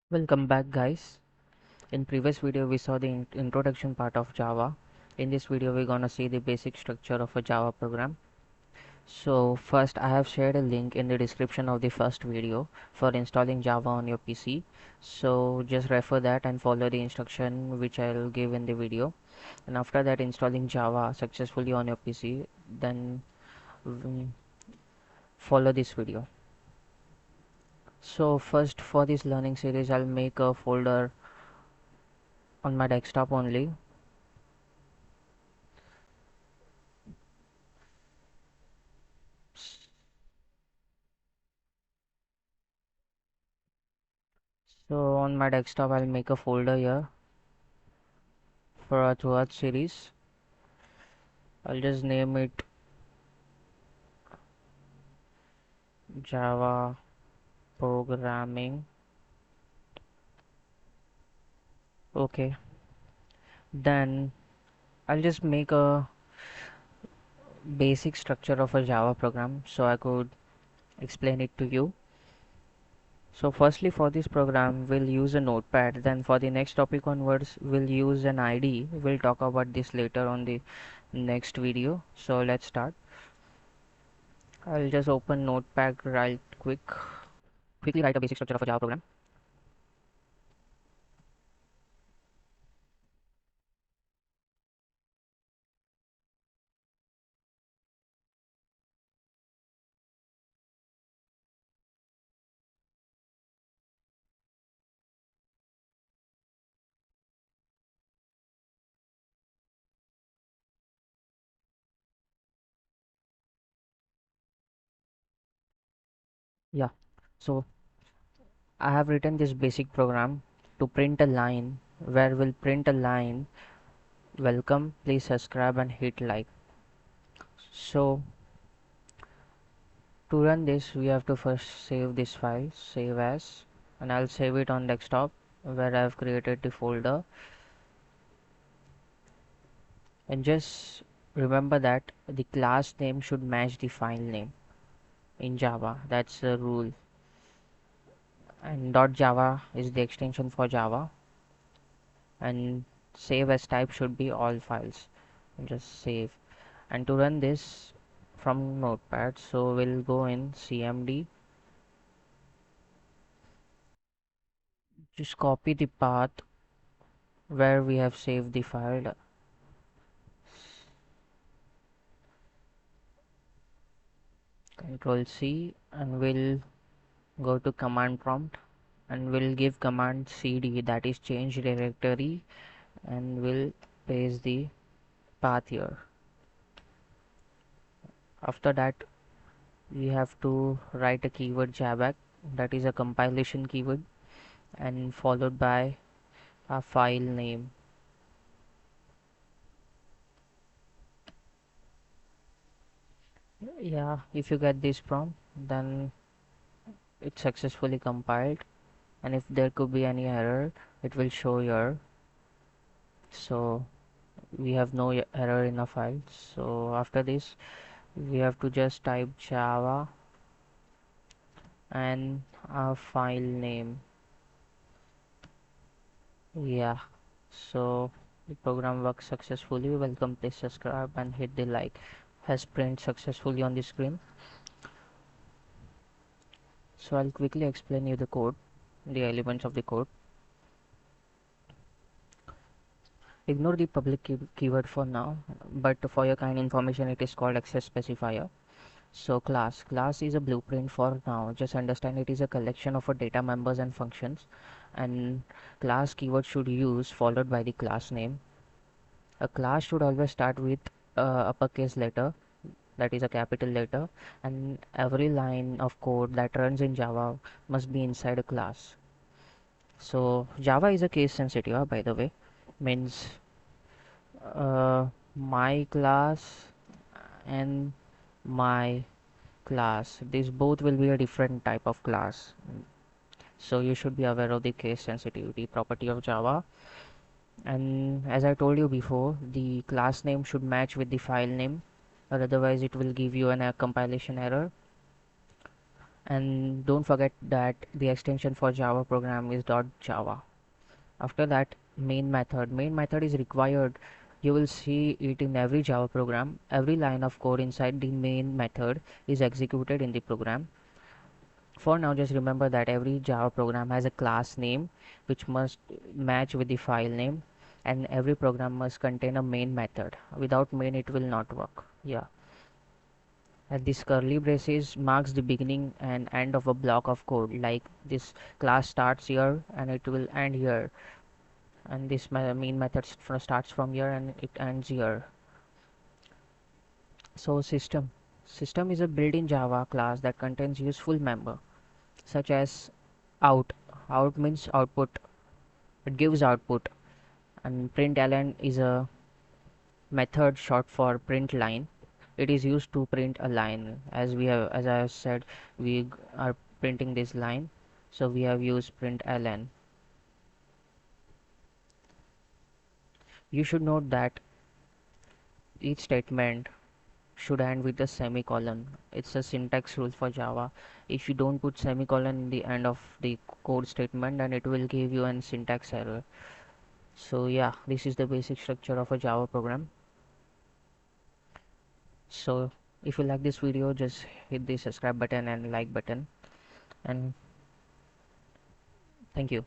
Welcome back, guys. In previous video we saw the introduction part of Java. In this video we're gonna see the basic structure of a Java program. So first, I have shared a link in the description of the first video for installing Java on your PC. So just refer that and follow the instruction which I'll give in the video. And after that, installing Java successfully on your PC, then mm, follow this video. So first, for this learning series, I'll make a folder on my desktop only. So on my desktop I'll make a folder here for our throughout series. I'll just name it Java Programming. Okay, then I'll just make a basic structure of a Java program so I could explain it to you. So firstly, for this program we'll use a notepad. Then for the next topic onwards we'll use an IDE. We'll talk about this later on the next video. So let's start. I'll just open notepad right quickly write a basic structure of a Java program. Yeah, so I have written this basic program to print a line where we'll print a line, welcome, please subscribe and hit like. So to run this we have to first save this file, save as, and I'll save it on desktop where I've created the folder. And just remember that the class name should match the file name in Java. That's the rule. And .java is the extension for Java, and save as type should be all files. And just save. And to run this from notepad, so we'll go in cmd, just copy the path where we have saved the file, Control C, and we'll go to command prompt and we'll give command cd, that is change directory, and we'll paste the path here. After that we have to write a keyword jaback, that is a compilation keyword, and followed by a file name. Yeah, if you get this prompt, then it's successfully compiled, and if there could be any error it will show here. So we have no error in a file. So after this we have to just type java and a file name. Yeah, so the program works successfully, welcome, please subscribe and hit the like, has print successfully on the screen. So I'll quickly explain you the code, the elements of the code. Ignore the public keyword for now, but for your kind information it is called access specifier. So class is a blueprint for now. Just understand it is a collection of a data members and functions, and class keyword should use followed by the class name. A class should always start with uppercase letter, that is a capital letter, and every line of code that runs in Java must be inside a class. So Java is a case sensitive, by the way, means my class and my class, these both will be a different type of class. So you should be aware of the case sensitivity property of Java. And as I told you before, the class name should match with the file name, or otherwise it will give you a compilation error. And don't forget that the extension for Java program is .java. After that, main method is required. You will see it in every Java program. Every line of code inside the main method is executed in the program. For now, just remember that every Java program has a class name which must match with the file name, and every program must contain a main method. Without main, it will not work. Yeah. And this curly braces marks the beginning and end of a block of code. Like this class starts here and it will end here, and this main method starts from here and it ends here. So system is a built-in Java class that contains useful member such as out. Out means output, it gives output. And println is a method short for print line. It is used to print a line. As I have said, we are printing this line, so we have used println. You should note that each statement should end with a semicolon. It's a syntax rule for Java. If you don't put semicolon in the end of the code statement, then it will give you an syntax error. So yeah, this is the basic structure of a Java program. So if you like this video, just hit the subscribe button and like button, and thank you.